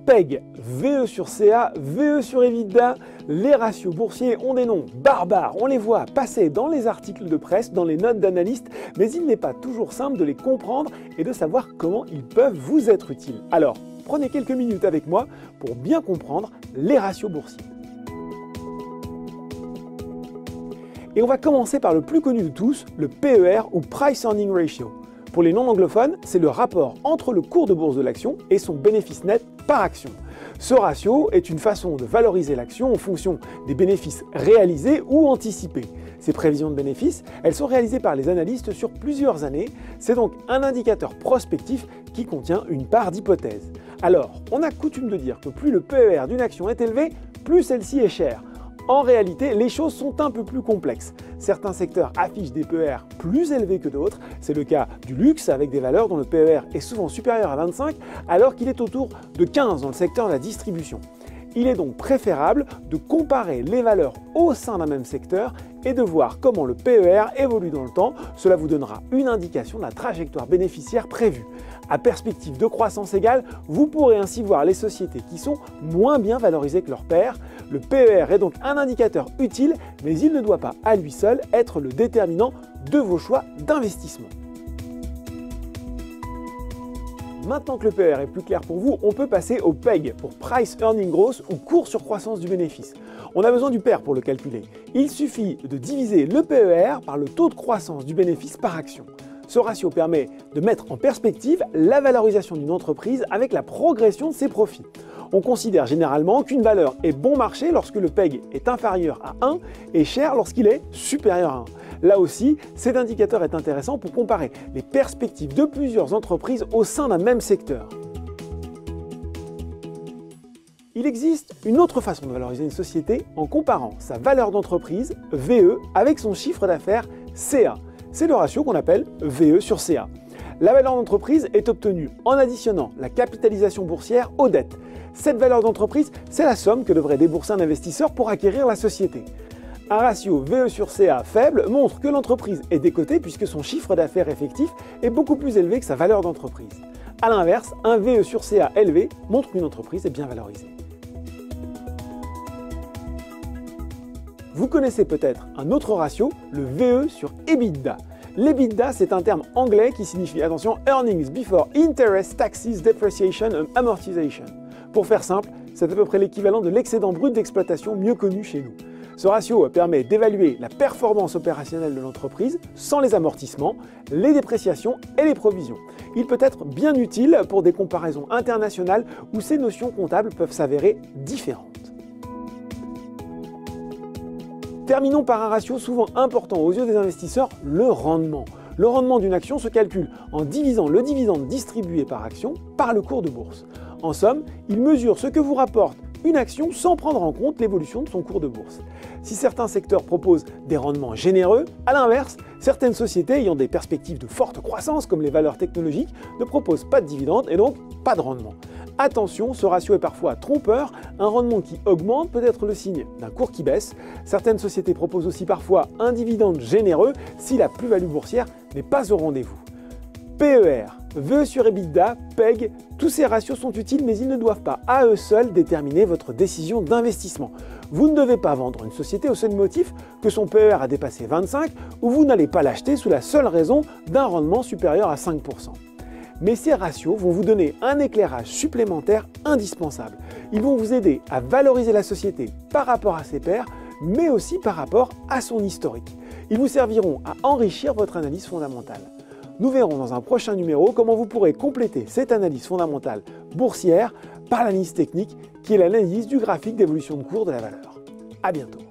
PEG, VE sur CA, VE sur EBITDA, les ratios boursiers ont des noms barbares, on les voit passer dans les articles de presse, dans les notes d'analystes, mais il n'est pas toujours simple de les comprendre et de savoir comment ils peuvent vous être utiles. Alors, prenez quelques minutes avec moi pour bien comprendre les ratios boursiers. Et on va commencer par le plus connu de tous, le PER ou Price Earning Ratio. Pour les non-anglophones, c'est le rapport entre le cours de bourse de l'action et son bénéfice net par action. Ce ratio est une façon de valoriser l'action en fonction des bénéfices réalisés ou anticipés. Ces prévisions de bénéfices, elles sont réalisées par les analystes sur plusieurs années. C'est donc un indicateur prospectif qui contient une part d'hypothèse. Alors, on a coutume de dire que plus le PER d'une action est élevé, plus celle-ci est chère. En réalité, les choses sont un peu plus complexes. Certains secteurs affichent des PER plus élevés que d'autres. C'est le cas du luxe avec des valeurs dont le PER est souvent supérieur à 25 alors qu'il est autour de 15 dans le secteur de la distribution. Il est donc préférable de comparer les valeurs au sein d'un même secteur et de voir comment le PER évolue dans le temps. Cela vous donnera une indication de la trajectoire bénéficiaire prévue. À perspective de croissance égale, vous pourrez ainsi voir les sociétés qui sont moins bien valorisées que leurs pairs. Le PER est donc un indicateur utile, mais il ne doit pas à lui seul être le déterminant de vos choix d'investissement. Maintenant que le PER est plus clair pour vous, on peut passer au PEG pour Price Earning Growth ou cours sur croissance du bénéfice. On a besoin du PER pour le calculer. Il suffit de diviser le PER par le taux de croissance du bénéfice par action. Ce ratio permet de mettre en perspective la valorisation d'une entreprise avec la progression de ses profits. On considère généralement qu'une valeur est bon marché lorsque le PEG est inférieur à 1 et cher lorsqu'il est supérieur à 1. Là aussi, cet indicateur est intéressant pour comparer les perspectives de plusieurs entreprises au sein d'un même secteur. Il existe une autre façon de valoriser une société en comparant sa valeur d'entreprise, VE, avec son chiffre d'affaires, CA. C'est le ratio qu'on appelle VE sur CA. La valeur d'entreprise est obtenue en additionnant la capitalisation boursière aux dettes. Cette valeur d'entreprise, c'est la somme que devrait débourser un investisseur pour acquérir la société. Un ratio VE sur CA faible montre que l'entreprise est décotée puisque son chiffre d'affaires effectif est beaucoup plus élevé que sa valeur d'entreprise. A l'inverse, un VE sur CA élevé montre qu'une entreprise est bien valorisée. Vous connaissez peut-être un autre ratio, le VE sur EBITDA. L'EBITDA, c'est un terme anglais qui signifie, attention, Earnings Before Interest, Taxes, Depreciation and Amortization. Pour faire simple, c'est à peu près l'équivalent de l'excédent brut d'exploitation mieux connu chez nous. Ce ratio permet d'évaluer la performance opérationnelle de l'entreprise sans les amortissements, les dépréciations et les provisions. Il peut être bien utile pour des comparaisons internationales où ces notions comptables peuvent s'avérer différentes. Terminons par un ratio souvent important aux yeux des investisseurs, le rendement. Le rendement d'une action se calcule en divisant le dividende distribué par action par le cours de bourse. En somme, il mesure ce que vous rapporte une action sans prendre en compte l'évolution de son cours de bourse. Si certains secteurs proposent des rendements généreux, à l'inverse, certaines sociétés ayant des perspectives de forte croissance comme les valeurs technologiques ne proposent pas de dividendes et donc pas de rendement. Attention, ce ratio est parfois trompeur, un rendement qui augmente peut être le signe d'un cours qui baisse. Certaines sociétés proposent aussi parfois un dividende généreux si la plus-value boursière n'est pas au rendez-vous. PER, VE sur EBITDA, PEG, tous ces ratios sont utiles mais ils ne doivent pas à eux seuls déterminer votre décision d'investissement. Vous ne devez pas vendre une société au seul motif que son PER a dépassé 25 ou vous n'allez pas l'acheter sous la seule raison d'un rendement supérieur à 5%. Mais ces ratios vont vous donner un éclairage supplémentaire indispensable. Ils vont vous aider à valoriser la société par rapport à ses pairs, mais aussi par rapport à son historique. Ils vous serviront à enrichir votre analyse fondamentale. Nous verrons dans un prochain numéro comment vous pourrez compléter cette analyse fondamentale boursière par l'analyse technique qui est l'analyse du graphique d'évolution de cours de la valeur. À bientôt.